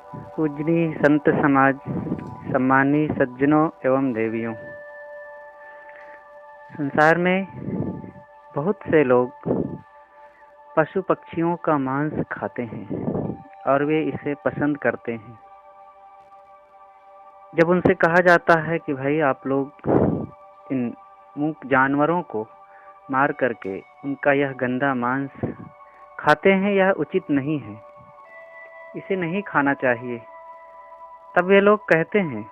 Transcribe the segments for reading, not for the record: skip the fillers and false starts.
पूजनीय संत समाज, सम्मानीय सज्जनों एवं देवियों, संसार में बहुत से लोग पशु पक्षियों का मांस खाते हैं और वे इसे पसंद करते हैं। जब उनसे कहा जाता है कि भाई आप लोग इन मूक जानवरों को मार करके उनका यह गंदा मांस खाते हैं, यह उचित नहीं है, इसे नहीं खाना चाहिए, तब वे लोग कहते हैं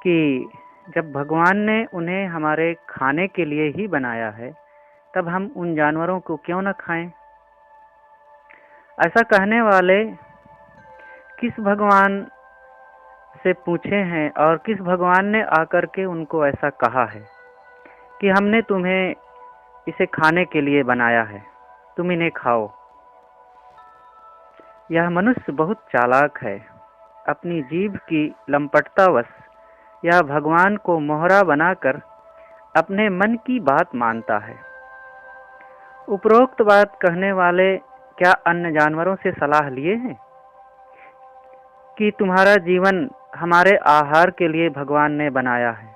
कि जब भगवान ने उन्हें हमारे खाने के लिए ही बनाया है, तब हम उन जानवरों को क्यों न खाएं। ऐसा कहने वाले किस भगवान से पूछे हैं और किस भगवान ने आकर के उनको ऐसा कहा है कि हमने तुम्हें इसे खाने के लिए बनाया है, तुम इन्हें खाओ। यह मनुष्य बहुत चालाक है। अपनी जीभ की लंपटतावश यह भगवान को मोहरा बनाकर अपने मन की बात मानता है। उपरोक्त बात कहने वाले क्या अन्य जानवरों से सलाह लिए हैं कि तुम्हारा जीवन हमारे आहार के लिए भगवान ने बनाया है?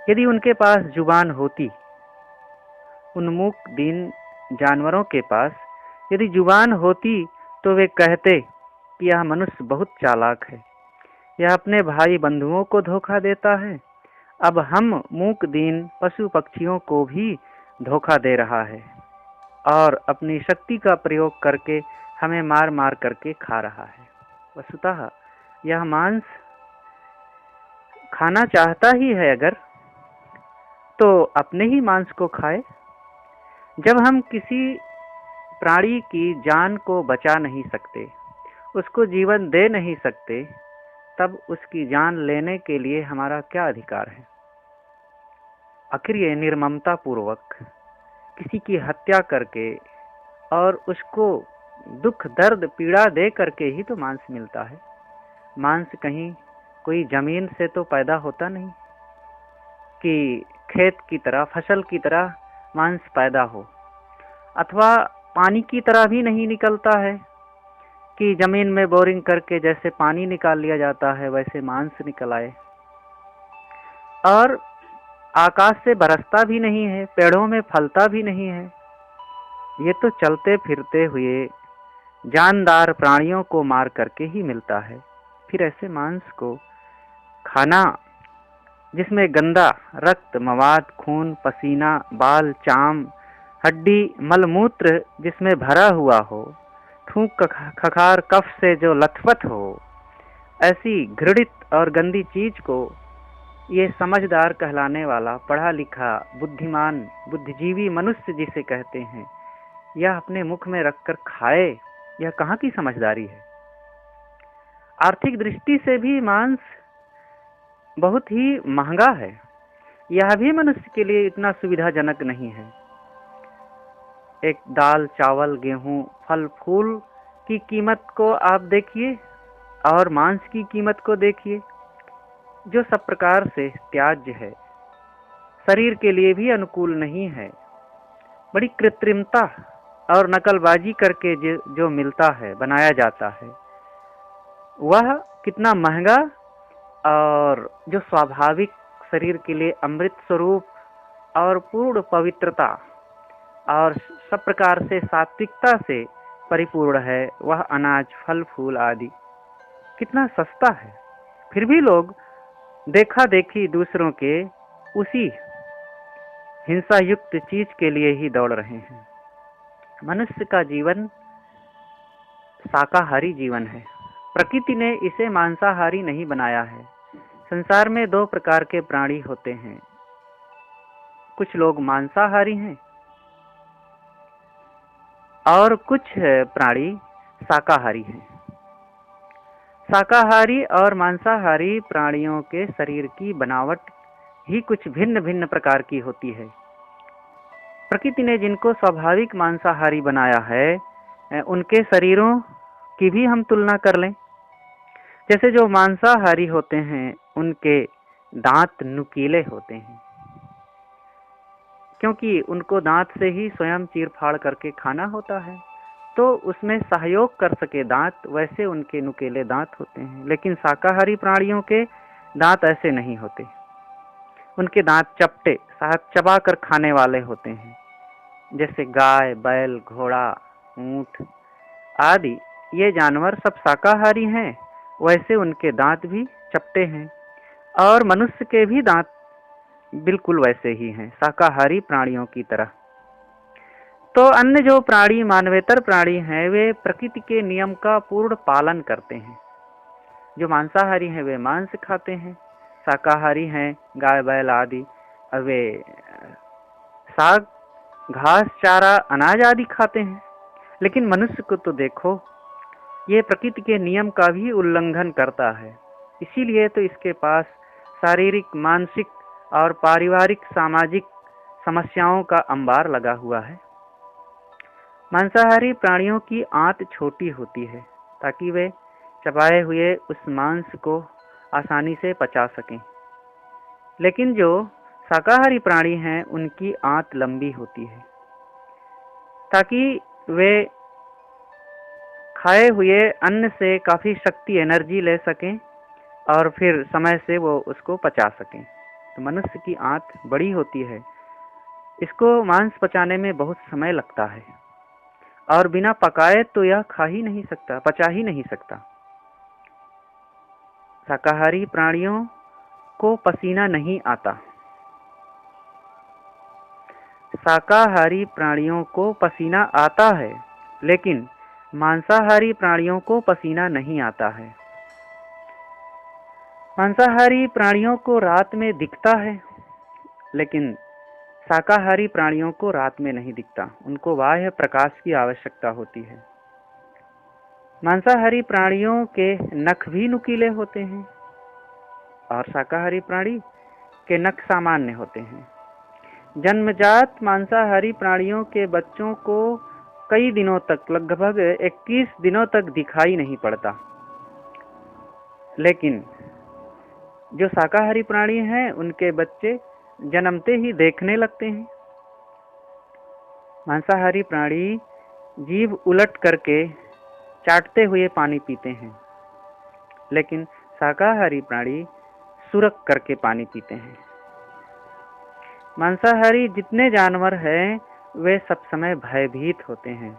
यदि उनके पास जुबान होती, उन्मुख दीन जानवरों के पास यदि जुबान होती, तो वे कहते कि यह मनुष्य बहुत चालाक है, यह अपने भाई बंधुओं को धोखा देता है, अब हम मूक दीन पशु पक्षियों को भी धोखा दे रहा है और अपनी शक्ति का प्रयोग करके हमें मार मार करके खा रहा है। वस्तुतः यह मांस खाना चाहता ही है अगर, तो अपने ही मांस को खाए। जब हम किसी प्राणी की जान को बचा नहीं सकते, उसको जीवन दे नहीं सकते, तब उसकी जान लेने के लिए हमारा क्या अधिकार है? आखिर ये निर्ममता पूर्वक किसी की हत्या करके और उसको दुख दर्द पीड़ा दे करके ही तो मांस मिलता है। मांस कहीं कोई जमीन से तो पैदा होता नहीं कि खेत की तरह, फसल की तरह मांस पैदा हो, अथवा पानी की तरह भी नहीं निकलता है कि जमीन में बोरिंग करके जैसे पानी निकाल लिया जाता है वैसे मांस निकल आए। और आकाश से बरसता भी नहीं है, पेड़ों में फलता भी नहीं है, ये तो चलते फिरते हुए जानदार प्राणियों को मार करके ही मिलता है। फिर ऐसे मांस को खाना जिसमें गंदा रक्त, मवाद, खून, पसीना, बाल, चाम, हड्डी, मलमूत्र जिसमें भरा हुआ हो, थूक खखार कफ से जो लथपथ हो, ऐसी घृणित और गंदी चीज को ये समझदार कहलाने वाला पढ़ा लिखा बुद्धिमान बुद्धिजीवी मनुष्य जिसे कहते हैं, यह अपने मुख में रखकर खाए, यह कहाँ की समझदारी है? आर्थिक दृष्टि से भी मांस बहुत ही महंगा है, यह भी मनुष्य के लिए इतना सुविधाजनक नहीं है। एक दाल, चावल, गेहूं, फल फूल की कीमत को आप देखिए और मांस की कीमत को देखिए, जो सब प्रकार से त्याज्य है, शरीर के लिए भी अनुकूल नहीं है। बड़ी कृत्रिमता और नकलबाजी करके जो मिलता है, बनाया जाता है, वह कितना महंगा, और जो स्वाभाविक शरीर के लिए अमृत स्वरूप और पूर्ण पवित्रता और सब प्रकार से सात्विकता से परिपूर्ण है, वह अनाज, फल फूल आदि कितना सस्ता है। फिर भी लोग देखा देखी दूसरों के उसी हिंसा युक्त चीज के लिए ही दौड़ रहे हैं। मनुष्य का जीवन शाकाहारी जीवन है, प्रकृति ने इसे मांसाहारी नहीं बनाया है। संसार में दो प्रकार के प्राणी होते हैं, कुछ लोग मांसाहारी हैं और कुछ प्राणी शाकाहारी हैं। शाकाहारी और मांसाहारी प्राणियों के शरीर की बनावट ही कुछ भिन्न भिन्न प्रकार की होती है। प्रकृति ने जिनको स्वाभाविक मांसाहारी बनाया है, उनके शरीरों की भी हम तुलना कर लें। जैसे जो मांसाहारी होते हैं उनके दांत नुकीले होते हैं, क्योंकि उनको दांत से ही स्वयं चीर फाड़ करके खाना होता है। तो उसमें सहयोग कर सके दांत, वैसे उनके नुकीले दांत होते हैं। लेकिन शाकाहारी प्राणियों के दांत ऐसे नहीं होते। उनके दांत चपटे, शायद चबा कर खाने वाले होते हैं। जैसे गाय, बैल, घोड़ा, ऊंट आदि ये जानवर सब शाकाहारी हैं, वैसे उनके दांत भी चपटे हैं। और मनुष्य के भी दांत बिल्कुल वैसे ही हैं, शाकाहारी प्राणियों की तरह। तो अन्य जो प्राणी मानवेतर प्राणी हैं, वे प्रकृति के नियम का पूर्ण पालन करते हैं। जो मांसाहारी हैं वे मांस खाते हैं, शाकाहारी हैं गाय, बैल आदि वे साग, घास, चारा, अनाज आदि खाते हैं। लेकिन मनुष्य को तो देखो, ये प्रकृति के नियम का भी उल्लंघन करता है। इसीलिए तो इसके पास शारीरिक, मानसिक और पारिवारिक सामाजिक समस्याओं का अंबार लगा हुआ है। मांसाहारी प्राणियों की आंत छोटी होती है ताकि वे चबाए हुए उस मांस को आसानी से पचा सकें। लेकिन जो शाकाहारी प्राणी हैं उनकी आंत लंबी होती है ताकि वे खाए हुए अन्न से काफ़ी शक्ति, एनर्जी ले सकें और फिर समय से वो उसको पचा सकें। तो मनुष्य की आंत बड़ी होती है, इसको मांस पचाने में बहुत समय लगता है और बिना पकाए तो यह खा ही नहीं सकता, पचा ही नहीं सकता। शाकाहारी प्राणियों को पसीना नहीं आता। शाकाहारी प्राणियों को पसीना आता है, लेकिन मांसाहारी प्राणियों को पसीना नहीं आता है। मांसाहारी प्राणियों को रात में दिखता है, लेकिन शाकाहारी प्राणियों को रात में नहीं दिखता, उनको बाह्य प्रकाश की आवश्यकता होती है। मांसाहारी प्राणियों के नख भी नुकीले होते हैं और शाकाहारी प्राणी के नख सामान्य होते हैं। जन्मजात मांसाहारी प्राणियों के बच्चों को कई दिनों तक, लगभग 21 दिनों तक दिखाई नहीं पड़ता, लेकिन जो शाकाहारी प्राणी हैं उनके बच्चे जन्मते ही देखने लगते हैं। मांसाहारी प्राणी जीभ उलट करके चाटते हुए पानी पीते हैं, लेकिन शाकाहारी प्राणी सुरक करके पानी पीते हैं। मांसाहारी जितने जानवर हैं वे सब समय भयभीत होते हैं,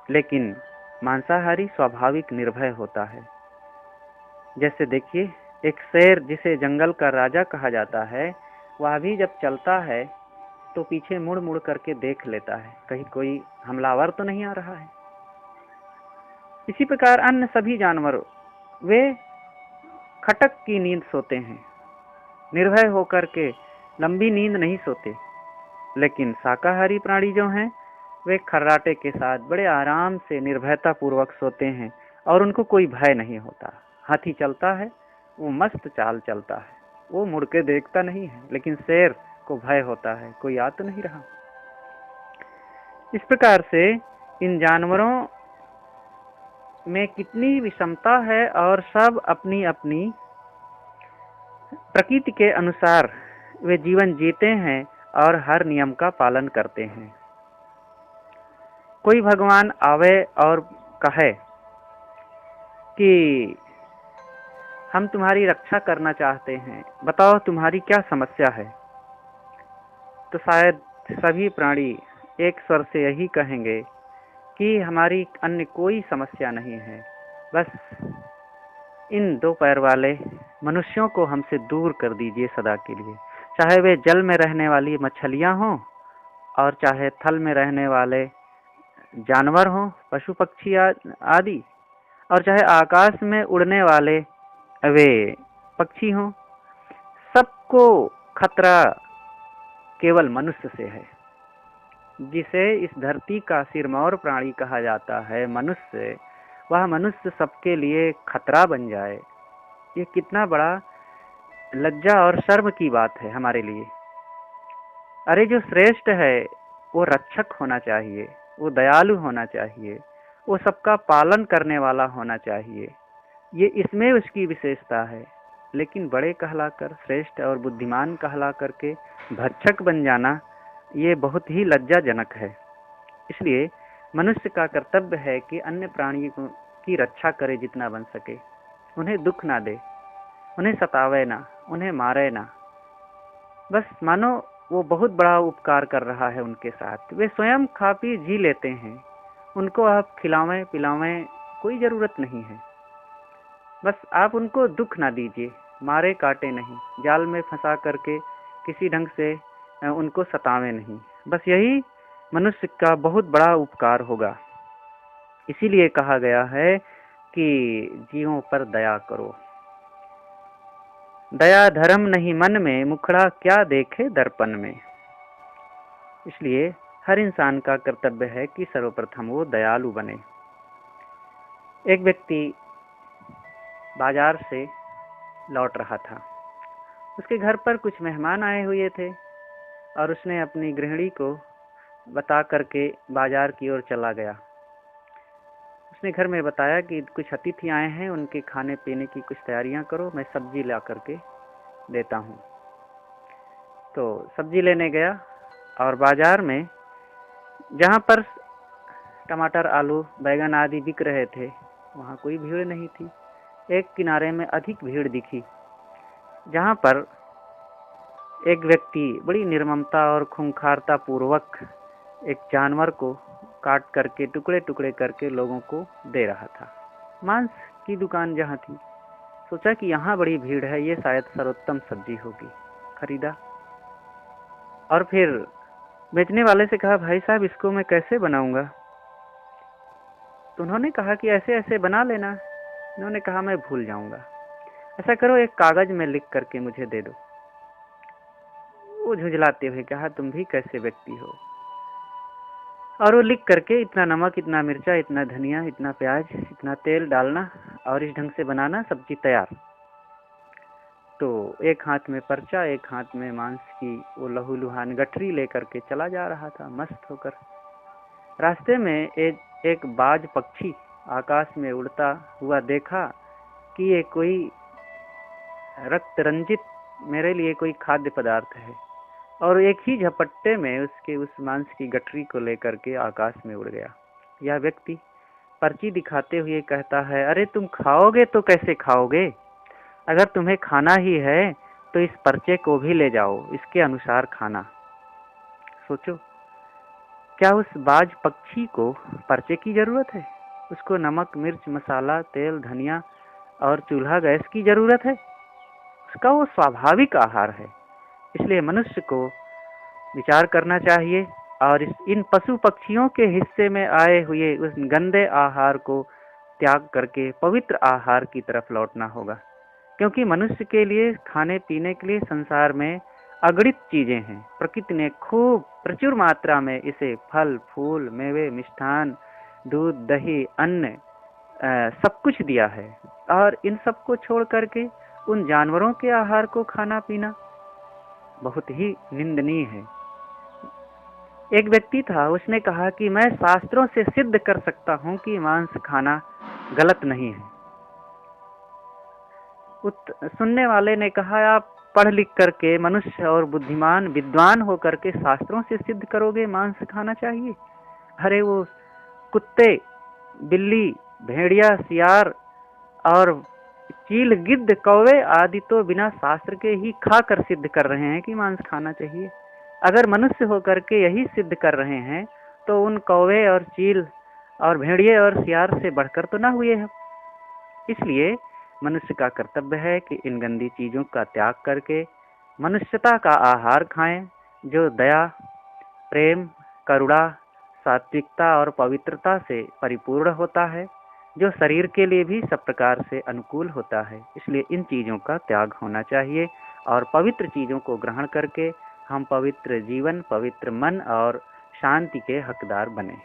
लेकिन मांसाहारी स्वाभाविक निर्भय होता है। जैसे देखिए, एक शेर जिसे जंगल का राजा कहा जाता है, वह भी जब चलता है तो पीछे मुड़ मुड़ करके देख लेता है, कहीं कोई हमलावर तो नहीं आ रहा है। इसी प्रकार अन्य सभी जानवर वे खटक की नींद सोते हैं, निर्भय होकर के लंबी नींद नहीं सोते। लेकिन शाकाहारी प्राणी जो हैं वे खर्राटे के साथ बड़े आराम से निर्भयता पूर्वक सोते हैं और उनको कोई भय नहीं होता। हाथी चलता है, वो मस्त चाल चलता है, वो मुड़ के देखता नहीं है, लेकिन शेर को भय होता है, कोई आ तो नहीं रहा। इस प्रकार से इन जानवरों में कितनी विषमता है और सब अपनी अपनी प्रकृति के अनुसार वे जीवन जीते हैं और हर नियम का पालन करते हैं। कोई भगवान आवे और कहे कि हम तुम्हारी रक्षा करना चाहते हैं, बताओ तुम्हारी क्या समस्या है, तो शायद सभी प्राणी एक स्वर से यही कहेंगे कि हमारी अन्य कोई समस्या नहीं है, बस इन दो पैर वाले मनुष्यों को हमसे दूर कर दीजिए सदा के लिए। चाहे वे जल में रहने वाली मछलियां हों और चाहे थल में रहने वाले जानवर हों, पशु पक्षी आदि, और चाहे आकाश में उड़ने वाले वे पक्षी हों, सबको खतरा केवल मनुष्य से है, जिसे इस धरती का सिरमौर प्राणी कहा जाता है मनुष्य। वह मनुष्य सबके लिए खतरा बन जाए, ये कितना बड़ा लज्जा और शर्म की बात है हमारे लिए। अरे जो श्रेष्ठ है वो रक्षक होना चाहिए, वो दयालु होना चाहिए, वो सबका पालन करने वाला होना चाहिए, ये इसमें उसकी विशेषता है। लेकिन बड़े कहलाकर, श्रेष्ठ और बुद्धिमान कहला करके भक्षक बन जाना, ये बहुत ही लज्जाजनक है। इसलिए मनुष्य का कर्तव्य है कि अन्य प्राणियों की रक्षा करे जितना बन सके, उन्हें दुख ना दे, उन्हें सतावे ना, उन्हें मारे ना। बस मानो वो बहुत बड़ा उपकार कर रहा है उनके साथ। वे स्वयं खा पी जी लेते हैं, उनको आप खिलावें पिलावें कोई जरूरत नहीं है। बस आप उनको दुख ना दीजिए, मारे काटे नहीं, जाल में फंसा करके किसी ढंग से उनको सतावे नहीं। बस यही मनुष्य का बहुत बड़ा उपकार होगा। इसीलिए कहा गया है कि जीवों पर दया करो। दया धर्म नहीं मन में, मुखड़ा क्या देखे दर्पण में। इसलिए हर इंसान का कर्तव्य है कि सर्वप्रथम वो दयालु बने। एक व्यक्ति बाजार से लौट रहा था। उसके घर पर कुछ मेहमान आए हुए थे और उसने अपनी गृहिणी को बता करके बाजार की ओर चला गया। उसने घर में बताया कि कुछ अतिथि आए हैं, उनके खाने पीने की कुछ तैयारियां करो, मैं सब्जी ला करके देता हूँ। तो सब्जी लेने गया और बाजार में जहाँ पर टमाटर आलू बैगन आदि बिक रहे थे वहाँ कोई भीड़ नहीं थी। एक किनारे में अधिक भीड़ दिखी, जहाँ पर एक व्यक्ति बड़ी निर्ममता और खूंखारता पूर्वक एक जानवर को काट करके टुकड़े टुकड़े करके लोगों को दे रहा था। मांस की दुकान जहाँ थी, सोचा कि यहाँ बड़ी भीड़ है, ये शायद सर्वोत्तम सब्जी होगी। खरीदा और फिर बेचने वाले से कहा, भाई साहब इसको मैं कैसे बनाऊंगा? तो उन्होंने कहा कि ऐसे ऐसे बना लेना। उन्होंने कहा मैं भूल जाऊंगा, ऐसा करो एक कागज में लिख करके मुझे दे दो। वो झुंझलाते हुए कहा, तुम भी कैसे व्यक्ति हो? और वो लिख करके इतना नमक, इतना मिर्चा, इतना धनिया, इतना प्याज, इतना तेल डालना और इस ढंग से बनाना, सब्जी तैयार। तो एक हाथ में पर्चा, एक हाथ में मांस की वो लहूलुहान गठरी लेकर के चला जा रहा था मस्त होकर। रास्ते में एक बाज पक्षी आकाश में उड़ता हुआ देखा कि ये कोई रक्त रंजित मेरे लिए कोई खाद्य पदार्थ है, और एक ही झपट्टे में उसके उस मांस की गठरी को लेकर के आकाश में उड़ गया। यह व्यक्ति पर्ची दिखाते हुए कहता है, अरे तुम खाओगे तो कैसे खाओगे? अगर तुम्हें खाना ही है तो इस पर्चे को भी ले जाओ, इसके अनुसार खाना। सोचो, क्या उस बाज पक्षी को पर्चे की जरूरत है? उसको नमक मिर्च मसाला तेल धनिया और चूल्हा गैस की जरूरत है? उसका वो स्वाभाविक आहार है। इसलिए मनुष्य को विचार करना चाहिए और इन पशु पक्षियों के हिस्से में आए हुए उस गंदे आहार को त्याग करके पवित्र आहार की तरफ लौटना होगा। क्योंकि मनुष्य के लिए खाने पीने के लिए संसार में अगणित चीजें हैं। प्रकृति ने खूब प्रचुर मात्रा में इसे फल फूल मेवे मिष्ठान दूध दही अन्न सब कुछ दिया है, और इन सब को छोड़ करके उन जानवरों के आहार को खाना पीना बहुत ही निंदनीय है। एक व्यक्ति था, उसने कहा कि मैं शास्त्रों से सिद्ध कर सकता हूं कि मांस खाना गलत नहीं है। सुनने वाले ने कहा, आप पढ़ लिख करके मनुष्य और बुद्धिमान विद्वान होकर के शास्त्रों से सिद्ध करोगे मांस खाना चाहिए? अरे वो कुत्ते बिल्ली भेड़िया सियार और चील गिद्ध कौवे आदि तो बिना शास्त्र के ही खाकर सिद्ध कर रहे हैं कि मांस खाना चाहिए। अगर मनुष्य होकर के यही सिद्ध कर रहे हैं तो उन कौवे और चील और भेड़िए और सियार से बढ़कर तो ना हुए हैं। इसलिए मनुष्य का कर्तव्य है कि इन गंदी चीजों का त्याग करके मनुष्यता का आहार खाएं, जो दया प्रेम करुणा सात्विकता और पवित्रता से परिपूर्ण होता है, जो शरीर के लिए भी सब प्रकार से अनुकूल होता है। इसलिए इन चीजों का त्याग होना चाहिए और पवित्र चीजों को ग्रहण करके हम पवित्र जीवन पवित्र मन और शांति के हकदार बने।